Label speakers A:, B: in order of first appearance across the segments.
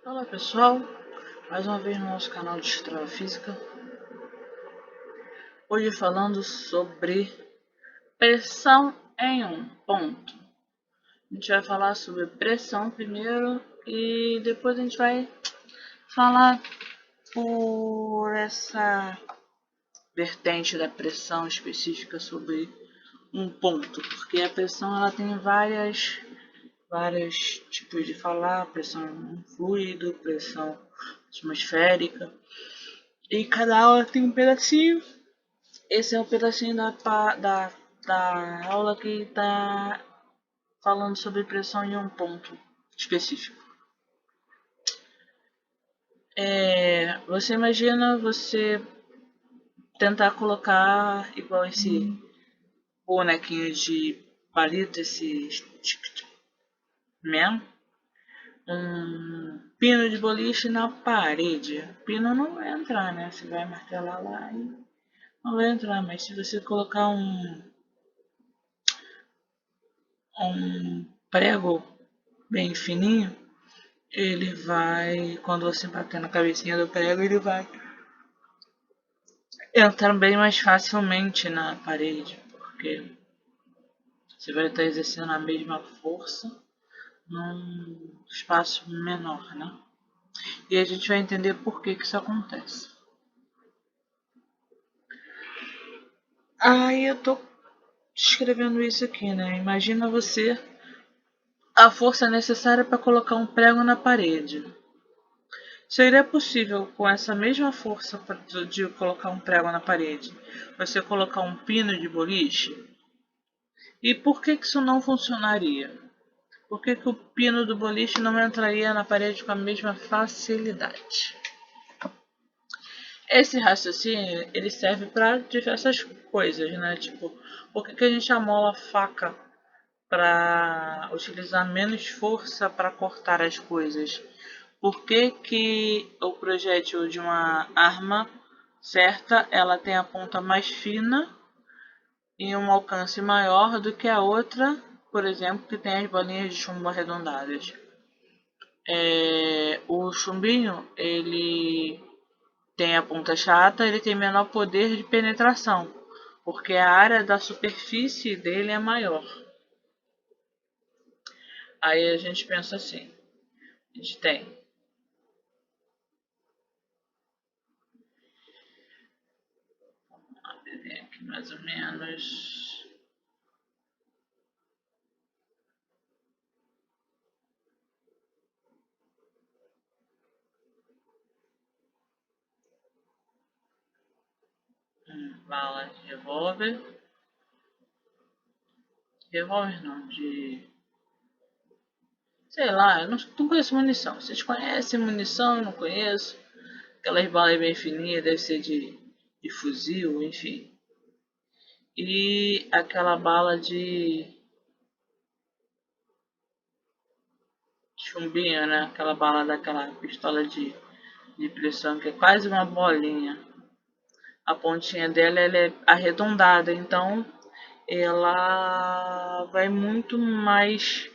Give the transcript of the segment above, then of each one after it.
A: Olá pessoal, mais uma vez no nosso canal de História Física. Hoje falando sobre pressão em um ponto. A gente vai falar sobre pressão primeiro e depois a gente vai falar por essa vertente da pressão específica sobre um ponto, porque a pressão ela tem vários tipos de falar, pressão fluido, pressão atmosférica, e cada aula tem um pedacinho. Esse é um pedacinho da aula que está falando sobre pressão em um ponto específico. Você imagina você tentar colocar igual esse bonequinho de palito, esse mesmo, um pino de boliche na parede. O pino não vai entrar, né? Você vai martelar lá e não vai entrar, mas se você colocar um prego bem fininho, ele vai, quando você bater na cabecinha do prego, ele vai entrar bem mais facilmente na parede, porque você vai estar exercendo a mesma força num espaço menor, né? E a gente vai entender por que isso acontece. Aí eu tô escrevendo isso aqui, né? Imagina você a força necessária para colocar um prego na parede. Seria possível, com essa mesma força de colocar um prego na parede, você colocar um pino de boliche? E por que isso não funcionaria? Por que o pino do boliche não entraria na parede com a mesma facilidade? Esse raciocínio ele serve para diversas coisas, né? Tipo, por que a gente amola a faca para utilizar menos força para cortar as coisas? Por que o projétil de uma arma certa ela tem a ponta mais fina e um alcance maior do que a outra, por exemplo, que tem as bolinhas de chumbo arredondadas? O chumbinho ele tem a ponta chata, ele tem menor poder de penetração, porque a área da superfície dele é maior. Aí a gente pensa assim, a gente tem aqui mais ou menos bala de revólver. Revólver não, de... Sei lá, eu não conheço munição. Vocês conhecem munição? Eu não conheço. Aquelas balas bem fininhas, deve ser de fuzil, enfim. E aquela bala de chumbinho, né? Aquela bala daquela pistola de pressão que é quase uma bolinha. A pontinha dela ela é arredondada, então ela vai muito mais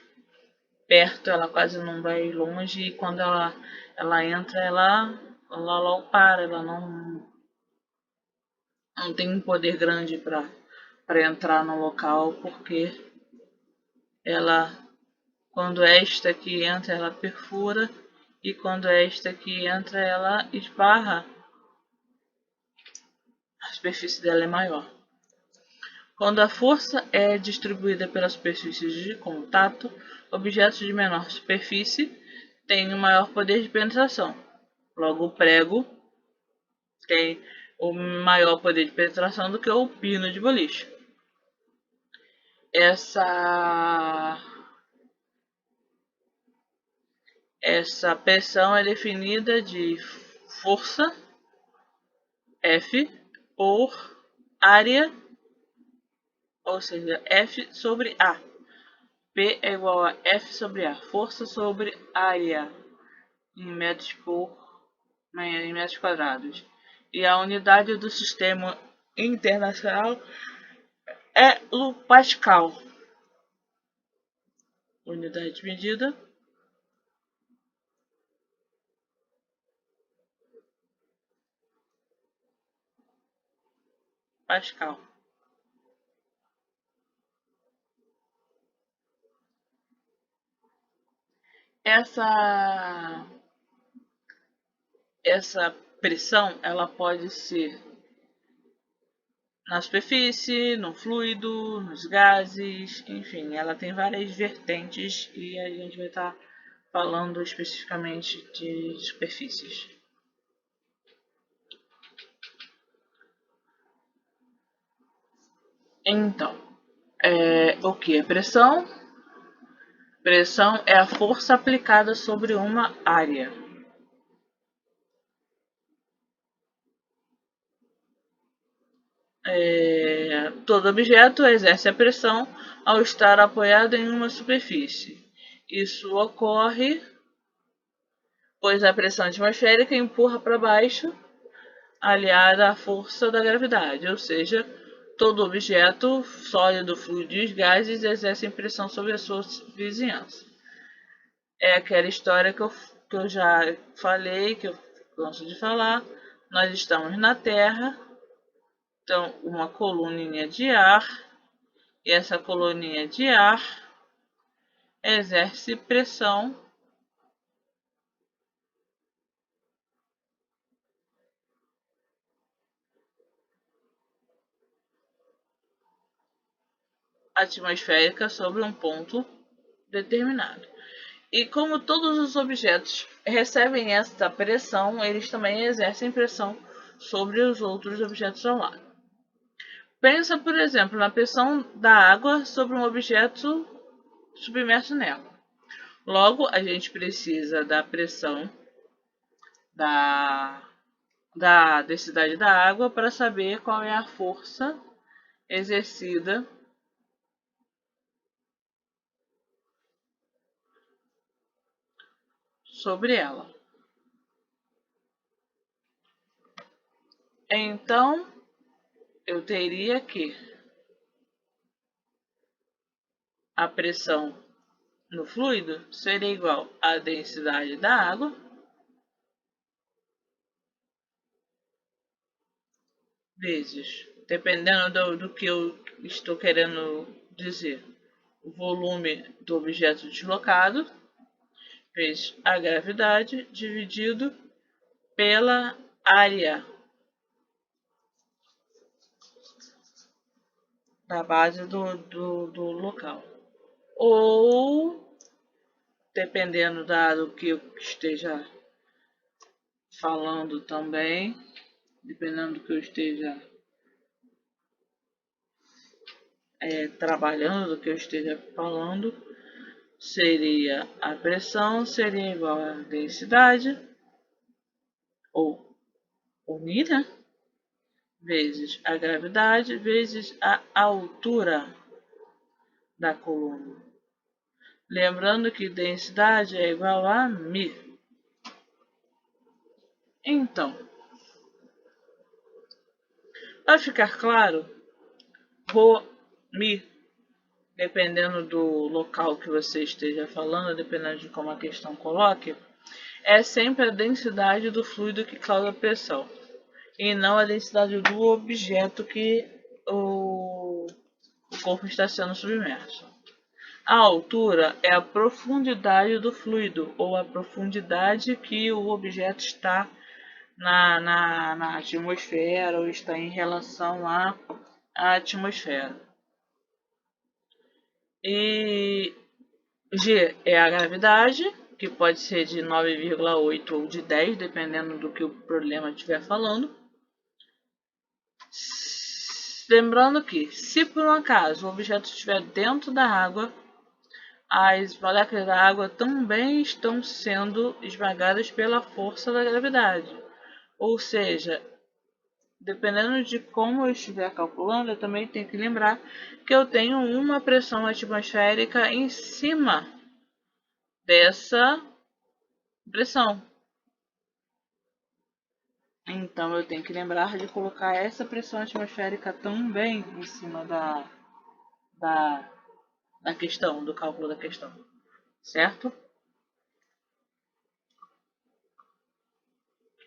A: perto, ela quase não vai longe, e quando ela entra, ela logo para, ela não tem um poder grande para entrar no local, porque ela, quando esta aqui entra, ela perfura, e quando esta aqui entra, ela esbarra, a superfície dela é maior. Quando a força é distribuída pelas superfícies de contato, objetos de menor superfície têm um maior poder de penetração. Logo, o prego tem o maior poder de penetração do que o pino de boliche. Essa pressão é definida de força F por área, ou seja, F sobre A. P é igual a F sobre A, força sobre área, em metros quadrados. E a unidade do sistema internacional é o Pascal. Unidade de medida Pascal. Essa, essa pressão, ela pode ser na superfície, no fluido, nos gases, enfim, ela tem várias vertentes e a gente vai estar falando especificamente de superfícies. Então, o que é pressão? Pressão é a força aplicada sobre uma área. Todo objeto exerce a pressão ao estar apoiado em uma superfície. Isso ocorre pois a pressão atmosférica empurra para baixo, aliada à força da gravidade, ou seja, todo objeto, sólido, fluido e os gases exercem pressão sobre a sua vizinhança. É aquela história que eu já falei, que eu gosto de falar. Nós estamos na Terra, então uma coluninha de ar, e essa coluninha de ar exerce pressão atmosférica sobre um ponto determinado. E como todos os objetos recebem essa pressão, eles também exercem pressão sobre os outros objetos ao lado. Pensa, por exemplo, na pressão da água sobre um objeto submerso nela. Logo, a gente precisa da pressão da, da densidade da água para saber qual é a força exercida sobre ela. Então, eu teria que a pressão no fluido seria igual à densidade da água vezes, dependendo do que eu estou querendo dizer, o volume do objeto deslocado vezes a gravidade dividido pela área da base do local. Ou, dependendo do que eu esteja falando também, dependendo do que eu esteja trabalhando, do que eu esteja falando, seria a pressão seria igual à densidade, ou unida, vezes a gravidade, vezes a altura da coluna. Lembrando que densidade é igual a μ. Então, para ficar claro, ρ, dependendo do local que você esteja falando, dependendo de como a questão coloque, é sempre a densidade do fluido que causa pressão, e não a densidade do objeto que o corpo está sendo submerso. A altura é a profundidade do fluido, ou a profundidade que o objeto está na atmosfera, ou está em relação à atmosfera. E G é a gravidade, que pode ser de 9,8 ou de 10, dependendo do que o problema estiver falando. Lembrando que, se por um acaso o objeto estiver dentro da água, as moléculas da água também estão sendo esmagadas pela força da gravidade. Ou seja, dependendo de como eu estiver calculando, eu também tenho que lembrar que eu tenho uma pressão atmosférica em cima dessa pressão. Então eu tenho que lembrar de colocar essa pressão atmosférica também em cima da, da questão, do cálculo da questão, certo?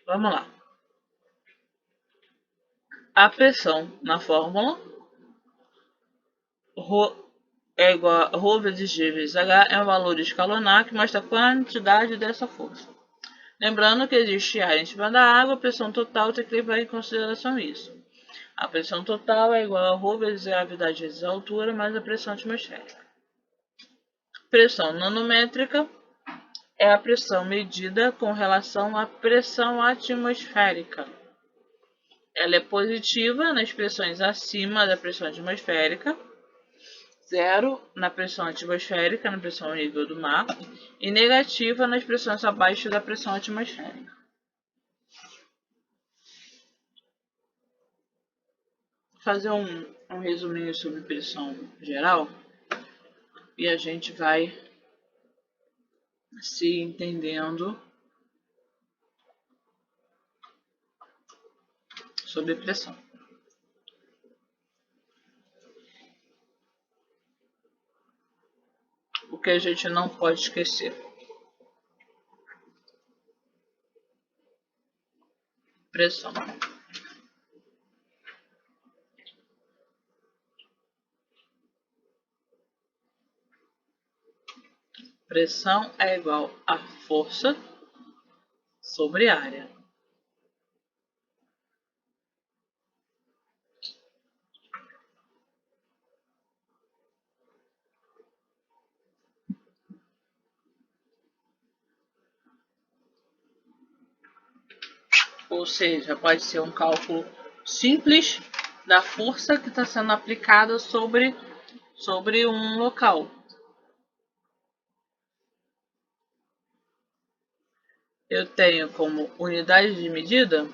A: Vamos lá. A pressão na fórmula Rho é igual a Rho vezes G vezes H é um valor escalonar que mostra a quantidade dessa força. Lembrando que existe ar em cima da água, a pressão total tem que levar em consideração isso. A pressão total é igual a Rho vezes a gravidade vezes a altura mais a pressão atmosférica. Pressão nanométrica é a pressão medida com relação à pressão atmosférica. Ela é positiva nas pressões acima da pressão atmosférica, 0 na pressão atmosférica, na pressão nível do mar, e negativa nas pressões abaixo da pressão atmosférica. Vou fazer um resuminho sobre pressão geral e a gente vai se entendendo sobre pressão. O que a gente não pode esquecer. Pressão. Pressão é igual a força sobre área. Ou seja, pode ser um cálculo simples da força que está sendo aplicada sobre um local. Eu tenho como unidade de medida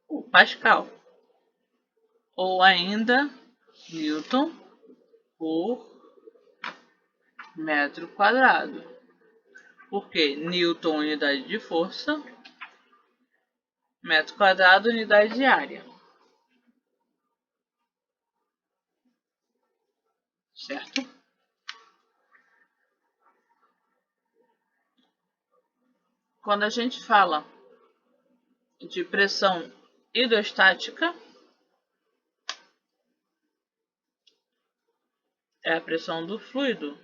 A: o Pascal, ou ainda Newton por metro quadrado. Porque Newton unidade de força, metro quadrado unidade de área. Certo? Quando a gente fala de pressão hidrostática, é a pressão do fluido.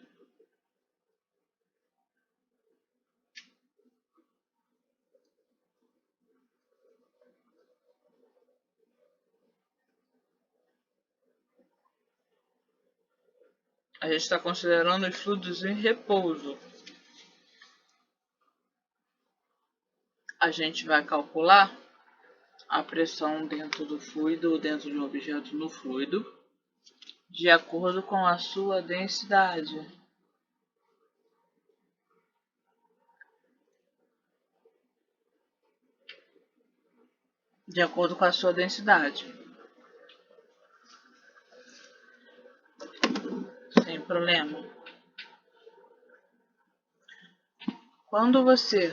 A: A gente está considerando os fluidos em repouso. A gente vai calcular a pressão dentro do fluido ou dentro de um objeto no fluido de acordo com a sua densidade. De acordo com a sua densidade. Sem problema. Quando você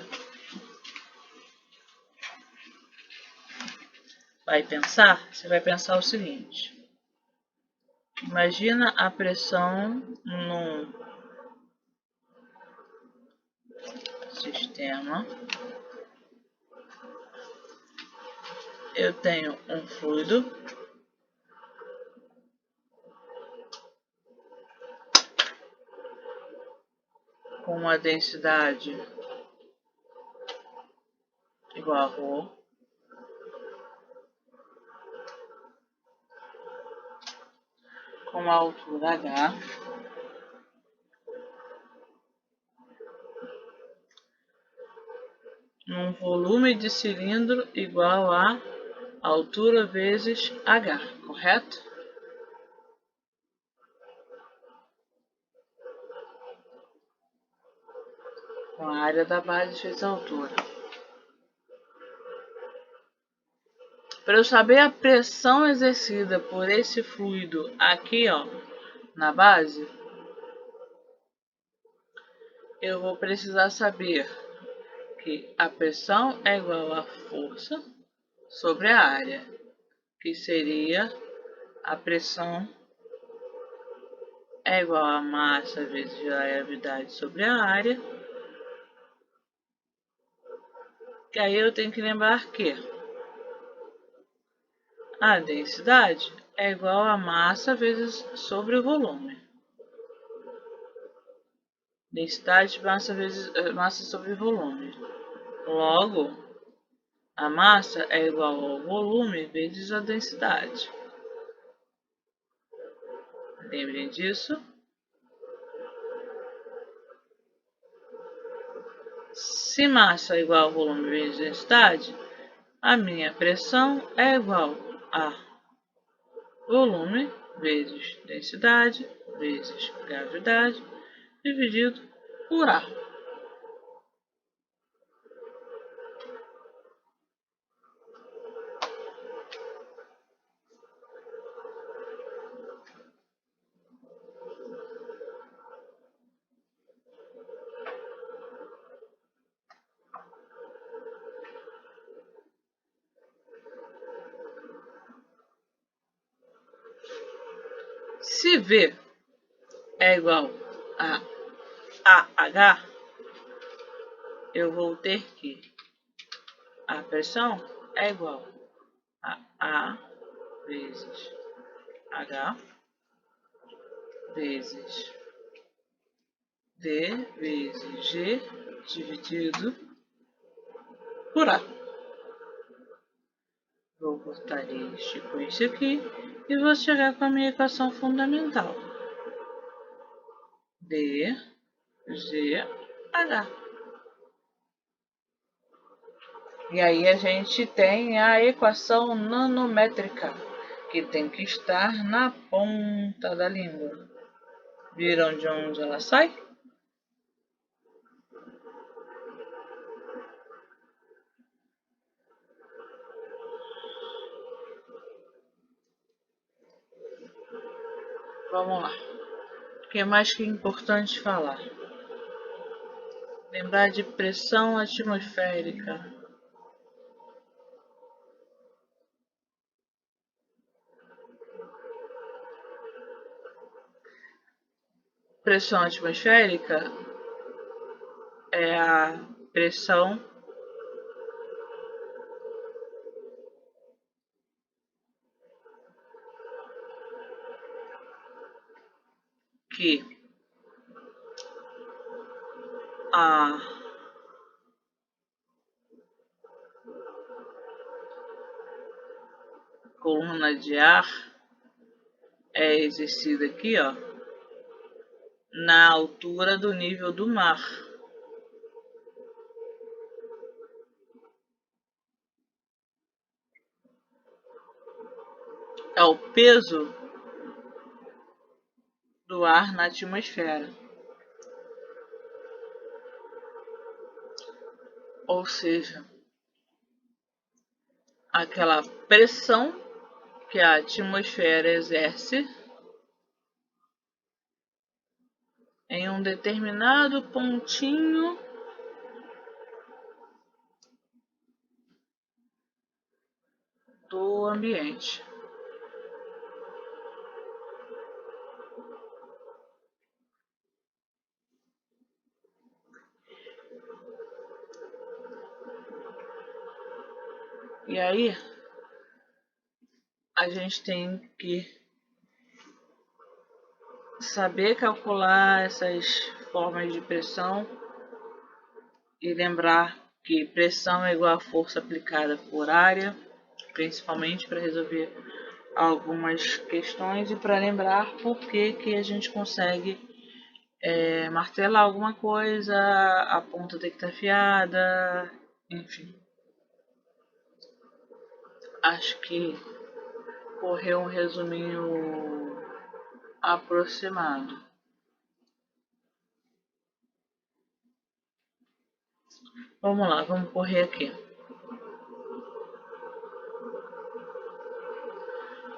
A: vai pensar, você vai pensar o seguinte. Imagina a pressão num sistema. Eu tenho um fluido com uma densidade igual a ρ, com a altura h, num volume de cilindro igual a altura vezes h, correto? Com a área da base vezes a altura. Para eu saber a pressão exercida por esse fluido aqui, ó, na base, eu vou precisar saber que a pressão é igual à força sobre a área, que seria a pressão é igual a massa vezes a gravidade sobre a área. E aí eu tenho que lembrar que a densidade é igual a massa vezes sobre o volume. Densidade, massa sobre volume. Logo, a massa é igual ao volume vezes a densidade. Lembrem disso. Se massa é igual ao volume vezes densidade, a minha pressão é igual a volume vezes densidade vezes gravidade dividido por A. Se V é igual a AH, eu vou ter que a pressão é igual a A vezes H vezes D vezes G dividido por A. Vou cortar este com este aqui e vou chegar com a minha equação fundamental. D, G, H. E aí a gente tem a equação nanométrica, que tem que estar na ponta da língua. Viram de onde ela sai? Vamos lá. O que mais que é importante falar? Lembrar de pressão atmosférica. Pressão atmosférica é a pressão que a coluna de ar é exercida aqui, ó, na altura do nível do mar. É o peso do ar na atmosfera. Ou seja, aquela pressão que a atmosfera exerce em um determinado pontinho do ambiente. E aí, a gente tem que saber calcular essas formas de pressão e lembrar que pressão é igual a força aplicada por área, principalmente para resolver algumas questões e para lembrar por que a gente consegue martelar alguma coisa, a ponta tem que estar afiada, enfim. Acho que correu um resuminho aproximado. Vamos lá, vamos correr aqui.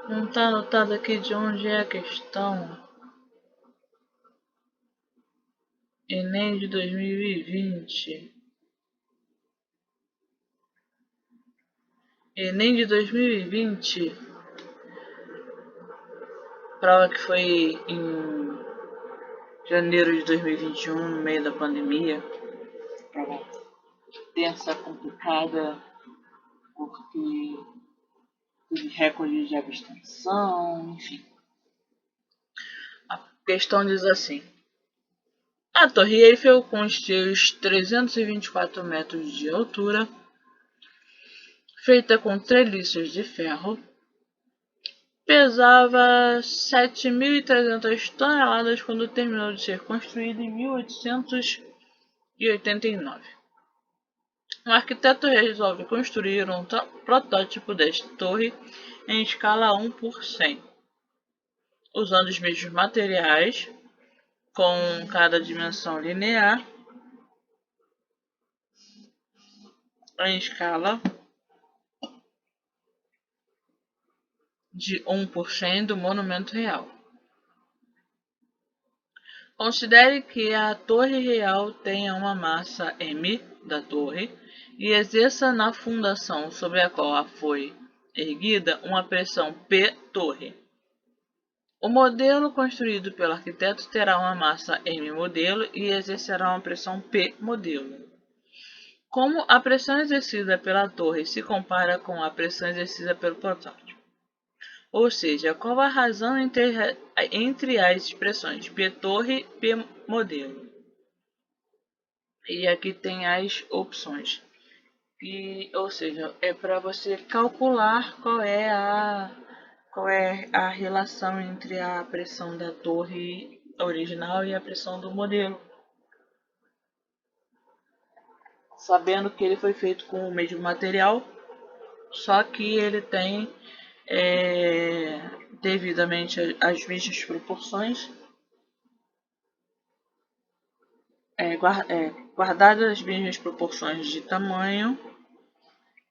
A: Não está anotado aqui de onde é a questão. Enem de 2020. Enem de 2020. Prova que foi em janeiro de 2021, no meio da pandemia. Tensa, complicada, porque teve recorde de abstenção, enfim. A questão diz assim: a Torre Eiffel, com os seus 324 metros de altura, feita com treliços de ferro, pesava 7.300 toneladas quando terminou de ser construída em 1889. Um arquiteto resolve construir um protótipo desta torre em escala 1 por 100, usando os mesmos materiais, com cada dimensão linear, em escala de 1 por 100 do monumento real. Considere que a torre real tenha uma massa m da torre e exerça na fundação sobre a qual ela foi erguida uma pressão P torre. O modelo construído pelo arquiteto terá uma massa m modelo e exercerá uma pressão P modelo. Como a pressão exercida pela torre se compara com a pressão exercida pelo protótipo? Ou seja, qual a razão entre as expressões P torre e P modelo? E aqui tem as opções. Ou seja, é para você calcular qual é a relação entre a pressão da torre original e a pressão do modelo. Sabendo que ele foi feito com o mesmo material, só que ele tem devidamente as mesmas proporções, guardadas as mesmas proporções de tamanho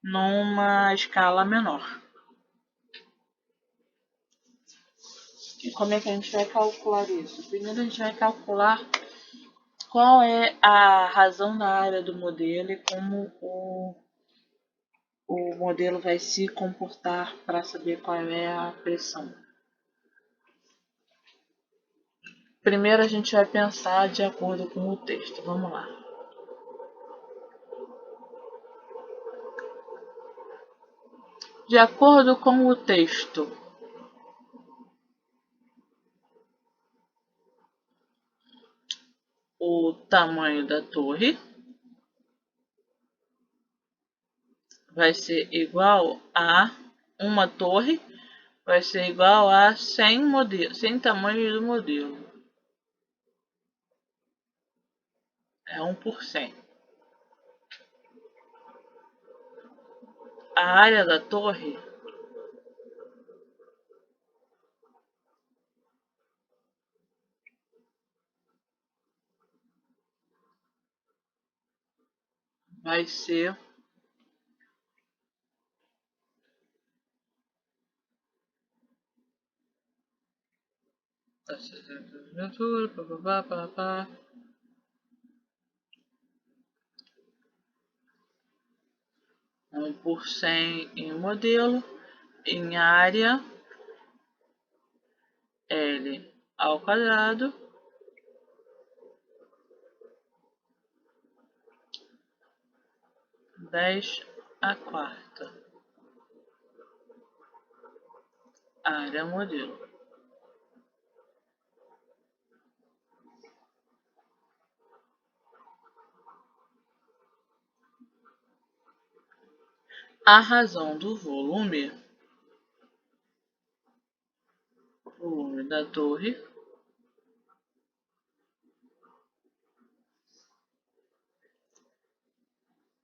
A: numa escala menor. E como é que a gente vai calcular isso? Primeiro a gente vai calcular qual é a razão da área do modelo e como o modelo vai se comportar para saber qual é a pressão. Primeiro a gente vai pensar de acordo com o texto. Vamos lá. De acordo com o texto, o tamanho da torre vai ser igual a uma torre, vai ser igual a 100 tamanhos do modelo. É 1 por 100. A área da torre vai ser um por 100 em modelo, em área L ao quadrado, 10 à quarta. Área modelo. A razão do volume da torre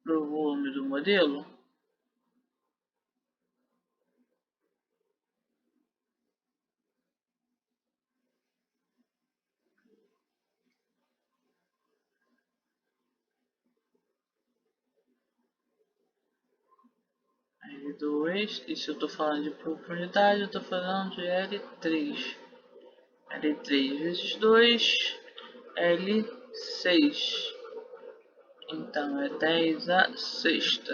A: para o volume do modelo L2, e se eu estou falando de profundidade, eu estou falando de L3. L3 vezes 2, L6. Então é 10 à sexta.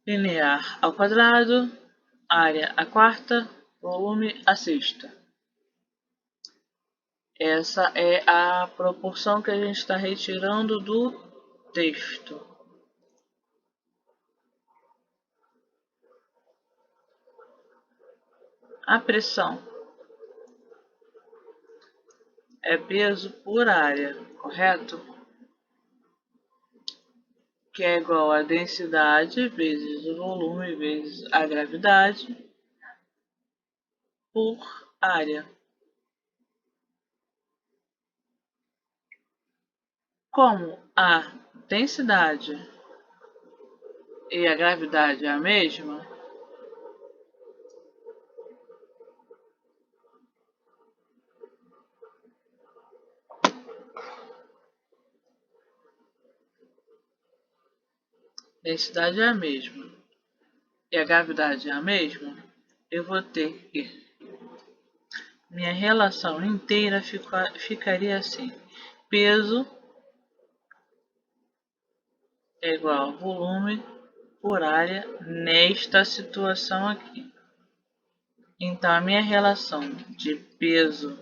A: Linear ao quadrado, área a quarta, volume a sexta. Essa é a proporção que a gente está retirando do texto. A pressão é peso por área, correto? Que é igual a densidade vezes o volume vezes a gravidade por área. Como a densidade e a gravidade é a mesma, densidade é a mesma e a gravidade é a mesma, eu vou ter que minha relação inteira ficaria assim: peso é igual a volume por área nesta situação aqui. Então, a minha relação de peso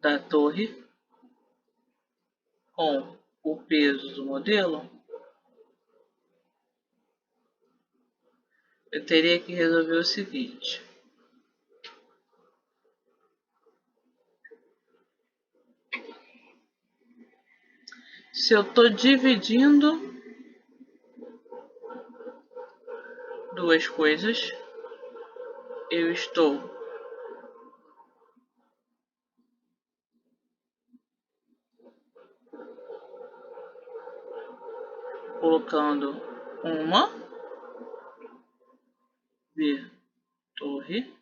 A: da torre com o peso do modelo, eu teria que resolver o seguinte. Se eu estou dividindo duas coisas, eu estou colocando uma V torre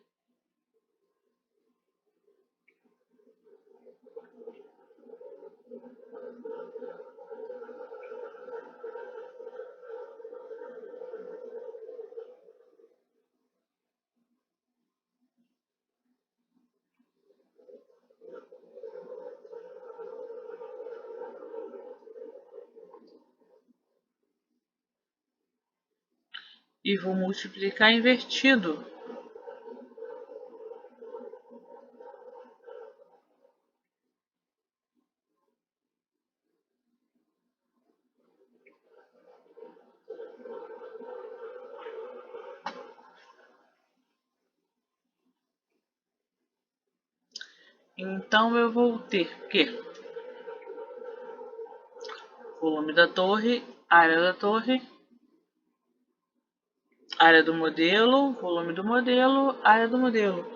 A: e vou multiplicar invertido. Então eu vou ter que volume da torre, área do modelo, volume do modelo, área do modelo.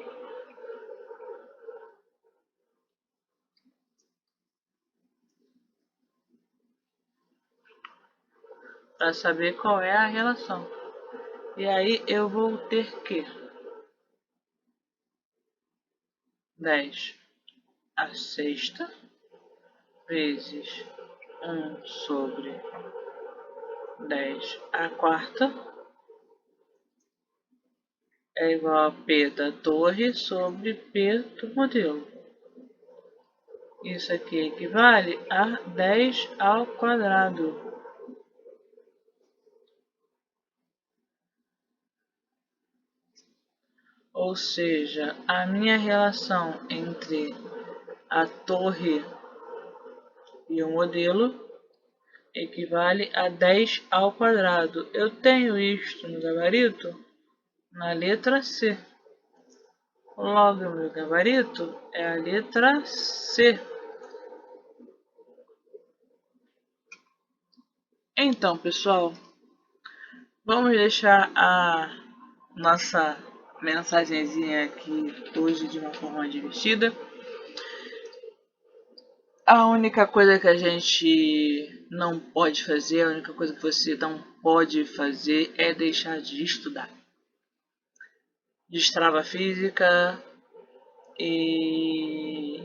A: Para saber qual é a relação. E aí eu vou ter que 10 a sexta vezes 1 sobre 10 a quarta é igual a P da torre sobre P do modelo. Isso aqui equivale a 10 ao quadrado. Ou seja, a minha relação entre a torre e o modelo equivale a 10 ao quadrado. Eu tenho isto no gabarito na letra C. Logo, o meu gabarito é a letra C. Então, pessoal, vamos deixar a nossa mensagenzinha aqui hoje de uma forma divertida. A única coisa que a gente não pode fazer, a única coisa que você não pode fazer é deixar de estudar. Destrava física e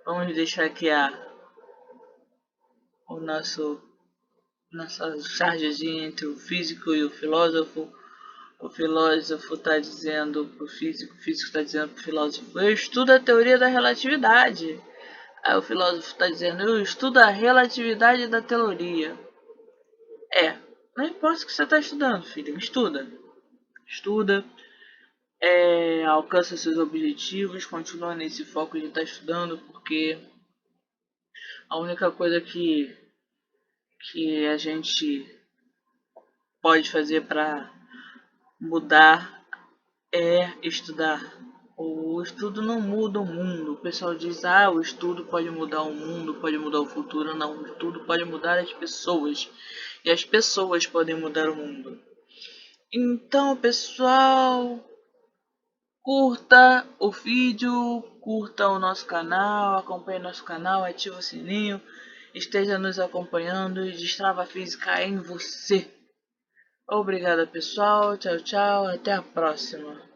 A: vamos deixar aqui nossa chargezinha entre o físico e o filósofo. O filósofo está dizendo para o físico está dizendo para o filósofo: eu estudo a teoria da relatividade. Aí o filósofo está dizendo: eu estudo a relatividade da teoria. Não importa o que você está estudando, filho, estuda. estuda, alcança seus objetivos, continua nesse foco de estar estudando, porque a única coisa que a gente pode fazer para mudar é estudar. O estudo não muda o mundo. O pessoal diz, o estudo pode mudar o mundo, pode mudar o futuro. Não, o estudo pode mudar as pessoas. E as pessoas podem mudar o mundo. Então, pessoal, curta o vídeo, curta o nosso canal, acompanhe nosso canal, ative o sininho, esteja nos acompanhando e destrava a física em você. Obrigada, pessoal. Tchau, tchau. Até a próxima.